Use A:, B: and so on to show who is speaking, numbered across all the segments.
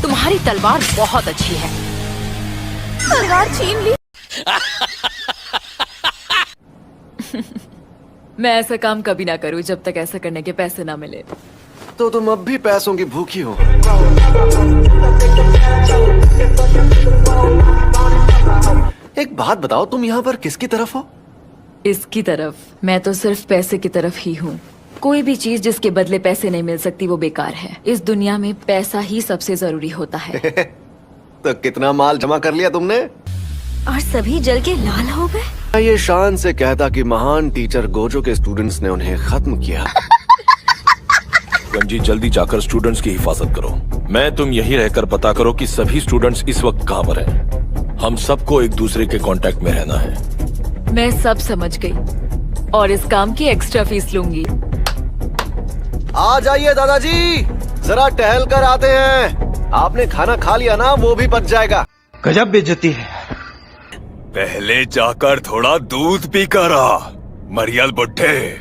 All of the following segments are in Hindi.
A: तुम्हारी तलवार बहुत अच्छी है। तलवार छीन ली।
B: मैं ऐसा काम कभी ना करूं जब तक ऐसा करने के पैसे ना मिले।
C: तो तुम अब भी पैसों की भूखी हो। एक बात बताओ, तुम यहाँ पर किसकी तरफ हो?
B: इसकी तरफ। मैं तो सिर्फ पैसे की तरफ ही हूँ। कोई भी चीज जिसके बदले पैसे नहीं मिल सकती वो बेकार है। इस दुनिया में पैसा ही सबसे जरूरी होता है।
C: तो कितना माल जमा कर लिया तुमने?
A: और सभी जल के लाल हो गए।
C: मैं ये शान से कहता कि महान टीचर गोजो के स्टूडेंट्स ने उन्हें खत्म किया।
D: गंजी, जल्दी जाकर स्टूडेंट्स की हिफाजत करो। मैं तुम यहीं रहकर पता करो कि सभी स्टूडेंट्स इस वक्त कहाँ पर हैं। हम सबको एक दूसरे के कांटेक्ट में रहना है।
B: मैं सब समझ गई और इस काम की एक्स्ट्रा फीस लूंगी।
C: आ जाइए दादाजी, जरा टहल कर आते हैं। आपने खाना खा लिया ना, वो भी पच जाएगा।
E: गजब बेइज्जती है।
D: पहले जाकर थोड़ा दूध पी कर आ, मरियल बुड्ढे।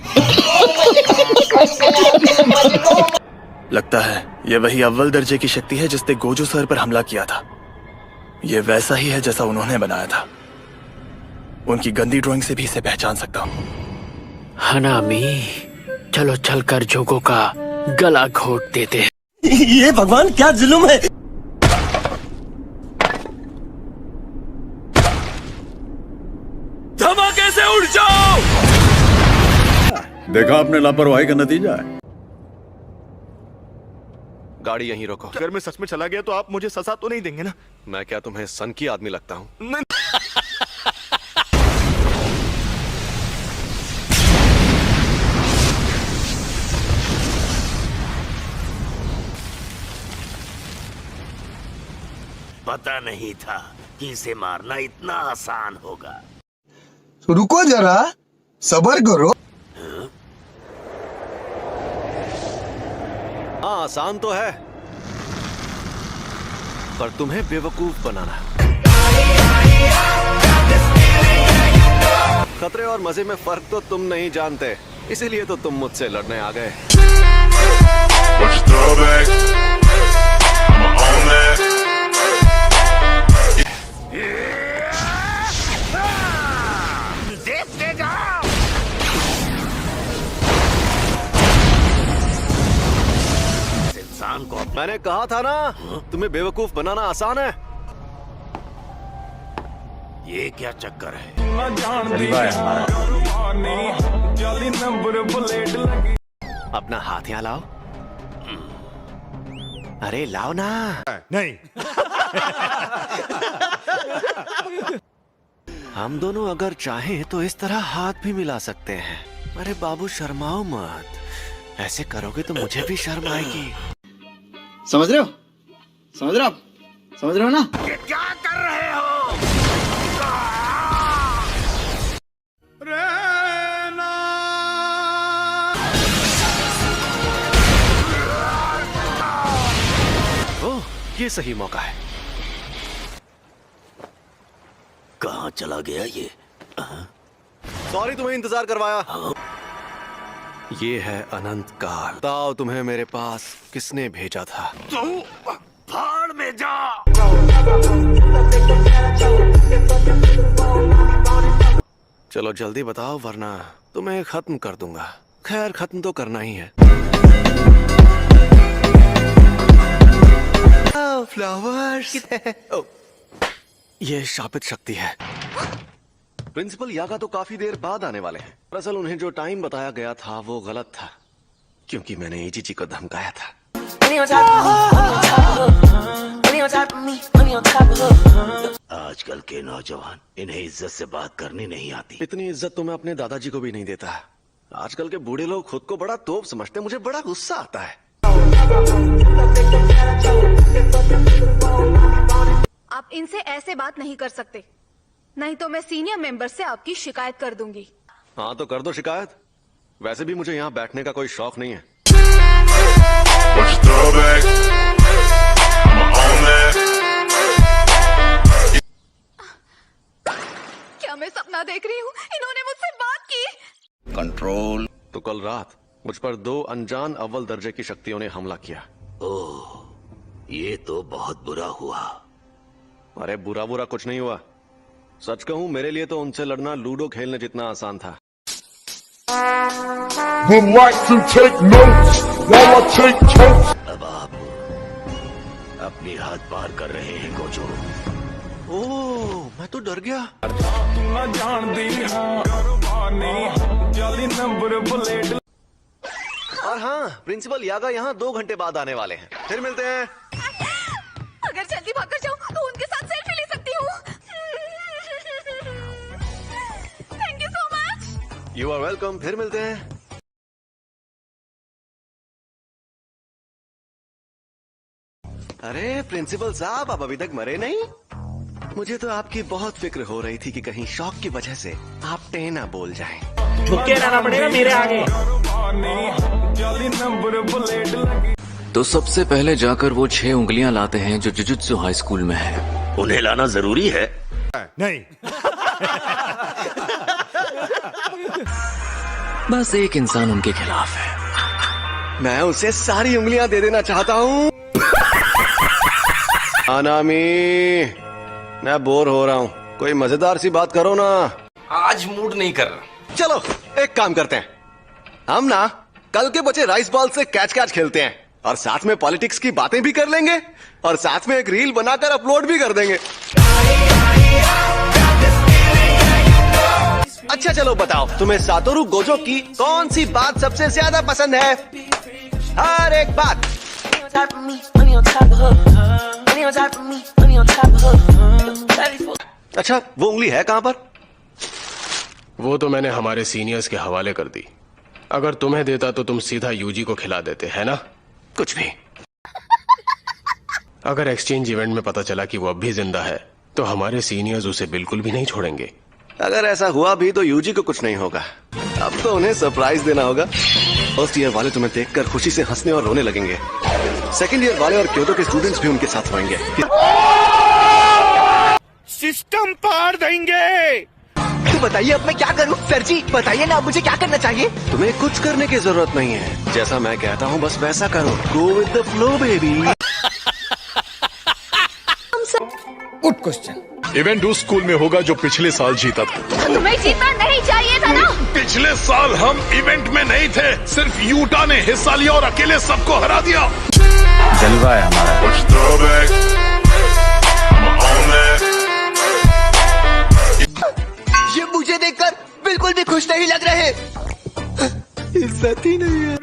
E: लगता है ये वही अव्वल दर्जे की शक्ति है जिसने गोजो सर पर हमला किया था। ये वैसा ही है जैसा उन्होंने बनाया था। उनकी गंदी ड्राइंग से भी इसे पहचान सकता हूँ।
F: हनामी, चलो चलकर जोगो का गला घोट देते हैं।
E: ये भगवान क्या जुल्म है।
D: धमाके से उड़ जाओ।
G: देखा आपने लापरवाही का नतीजा है।
C: गाड़ी यहीं रोको।
E: अगर मैं सच में चला गया तो आप मुझे सजा तो नहीं देंगे ना?
C: मैं क्या तुम्हें सन की आदमी लगता हूँ?
E: नहीं।
H: पता नहीं था कि इसे मारना इतना आसान होगा।
I: रुको जरा, सब्र करो।
C: हाँ, आसान तो है, पर तुम्हें बेवकूफ बनाना है। खतरे और मजे में फर्क तो तुम नहीं जानते, इसीलिए तो तुम मुझसे लड़ने आ गए।
H: देखते जाओ। इंसान को
C: मैंने कहा था ना, तुम्हें बेवकूफ बनाना आसान है।
H: ये क्या चक्कर है?
C: अपना हाथ यहाँ लाओ। अरे लाओ ना।
E: नहीं।
C: हम दोनों अगर चाहें तो इस तरह हाथ भी मिला सकते हैं। अरे बाबू, शर्माओ मत। ऐसे करोगे तो मुझे भी शर्म आएगी।
I: समझ रहे हो? समझ रहे हो आप? समझ रहे हो ना?
H: ये क्या कर रहे हो?
C: ओह, ये सही मौका है।
H: कहाँ चला गया ये?
C: सॉरी तुम्हें इंतजार करवाया। ये है अनंत काल। बताओ तुम्हें मेरे पास किसने भेजा था?
H: तू भाड़ में जा।
C: चलो जल्दी बताओ, वरना तुम्हें खत्म कर दूंगा। खैर, खत्म तो करना ही है। फ्लावर्स। ये शापित शक्ति है। प्रिंसिपल यागा तो काफी देर बाद आने वाले हैं। दरअसल उन्हें जो टाइम बताया गया था वो गलत था, क्योंकि मैंने एजीजी को धमकाया था।
H: आजकल के नौजवान, इन्हें इज्जत से बात करनी नहीं आती।
C: इतनी इज्जत तो मैं अपने दादाजी को भी नहीं देता। आजकल के बूढ़े लोग खुद को बड़ा तोप समझते, मुझे बड़ा गुस्सा आता है।
J: आप इनसे ऐसे बात नहीं कर सकते, नहीं तो मैं सीनियर मेंबर से आपकी शिकायत कर दूंगी।
C: हाँ तो कर दो शिकायत। वैसे भी मुझे यहाँ बैठने का कोई शौक नहीं है।
J: क्या मैं सपना देख रही हूँ? इन्होंने मुझसे बात की।
G: कंट्रोल।
C: तो कल रात मुझ पर 2 अनजान अव्वल दर्जे की शक्तियों ने हमला किया।
H: ओह, ये तो बहुत बुरा हुआ।
C: अरे बुरा बुरा कुछ नहीं हुआ। सच कहूं, मेरे लिए तो उनसे लड़ना लूडो खेलने जितना आसान था।
H: अब आप अपनी हद पार कर रहे हैं गोजो।
C: ओह, मैं तो डर गया। और हाँ, प्रिंसिपल यागा यहाँ 2 घंटे बाद आने वाले हैं। फिर मिलते हैं।
J: अगर जल्दी भाग कर जाऊं तो उनके साथ सेल्फी ले सकती हूँ। Thank you so much.
C: You are welcome. फिर मिलते हैं। अरे प्रिंसिपल साहब, आप अभी तक मरे नहीं? मुझे तो आपकी बहुत फिक्र हो रही थी कि कहीं शौक की वजह से आप टेना बोल जाएं।
F: झुके रहना पड़ेगा मेरे आगे।
K: तो सबसे पहले जाकर वो 6 उंगलियां लाते हैं जो जुजुत्सु हाई स्कूल में है।
H: उन्हें लाना जरूरी है?
G: नहीं।
K: बस एक इंसान उनके खिलाफ है।
C: मैं उसे सारी उंगलियां दे देना चाहता हूँ। अनामी, मैं बोर हो रहा हूँ। कोई मजेदार सी बात करो ना।
D: आज मूड नहीं कर रहा।
C: चलो एक काम करते हैं, हम ना कल के बचे राइस बॉल से कैच कैच खेलते हैं और साथ में पॉलिटिक्स की बातें भी कर लेंगे और साथ में एक रील बनाकर अपलोड भी कर देंगे। अच्छा चलो बताओ, तुम्हें सातोरु गोजो की कौन सी बात सबसे ज्यादा पसंद है? हर एक बात। अच्छा, वो उंगली है कहाँ पर?
L: वो तो मैंने हमारे सीनियर्स के हवाले कर दी। अगर तुम्हें देता तो तुम सीधा यूजी को खिला देते, है ना?
C: कुछ भी।
L: अगर एक्सचेंज इवेंट में पता चला कि वो अब भी जिंदा है तो हमारे सीनियर्स उसे बिल्कुल भी नहीं छोड़ेंगे।
C: अगर ऐसा हुआ भी तो यूजी को कुछ नहीं होगा। अब तो उन्हें सरप्राइज देना होगा। फर्स्ट ईयर वाले तुम्हें देखकर खुशी से हंसने और रोने लगेंगे। सेकंड ईयर वाले और क्योटो के स्टूडेंट्स भी उनके साथ होंगे।
G: सिस्टम पार देंगे।
C: तो बताइए अब मैं क्या करूं? सर जी बताइए ना, मुझे क्या करना चाहिए? तुम्हें कुछ करने की जरूरत नहीं है। जैसा मैं कहता हूँ बस वैसा करो। Go with the flow baby.
G: Good question. Event उस स्कूल में होगा जो पिछले साल जीता था।
J: तुम्हें जीतना नहीं चाहिए था ना।
D: पिछले साल हम इवेंट में नहीं थे, सिर्फ यूटा ने हिस्सा लिया और अकेले सबको हरा दिया।
G: जलवा है हमारा।
C: ये मुझे देखकर बिल्कुल भी खुश नहीं लग रहे। इज्जत ही नहीं है।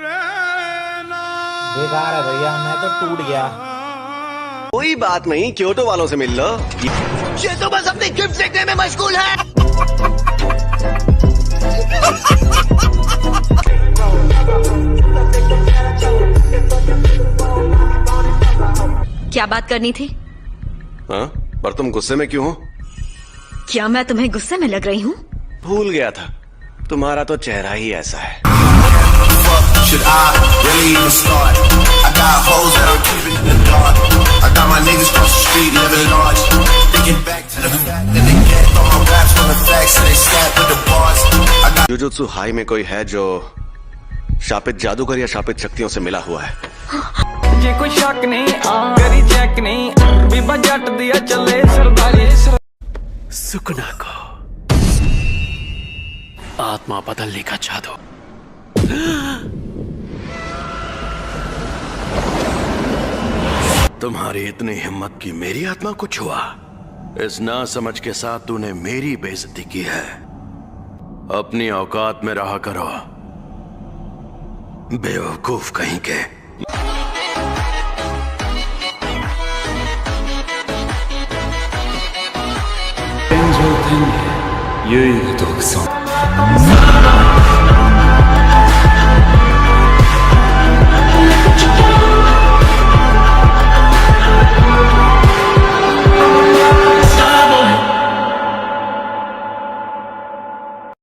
F: बेकार है भैया, मैं तो टूट गया।
C: कोई बात नहीं, क्योटो वालों से मिल लो। ये तो बस अपने गिफ्ट देखने में मशगूल है।
A: क्या बात करनी थी?
C: हाँ, पर तुम गुस्से में क्यों हो?
A: क्या मैं तुम्हें गुस्से में लग रही हूँ?
C: भूल गया था, तुम्हारा तो चेहरा ही ऐसा है।
M: Should I really even start? I got hoes that I'm keeping in the dark. I got my niggas cross the street living large. Thinking back to the fact that they get on my raps from the facts and they snap with the bars. I got
C: jujutsu high में कोई है जो शापित जादूगर या शापित शक्तियों से मिला हुआ है?
F: जे कोई शक नहीं करी चेक नहीं बीबा जट दिया चले सरदारी। सुकना को आत्मा बदलने का जादू।
H: तुम्हारी इतनी हिम्मत की मेरी आत्मा को छुआ। इस ना समझ के साथ तूने मेरी बेइज्जती की है। अपनी औकात में रहा करो, बेवकूफ कहीं के।
F: ये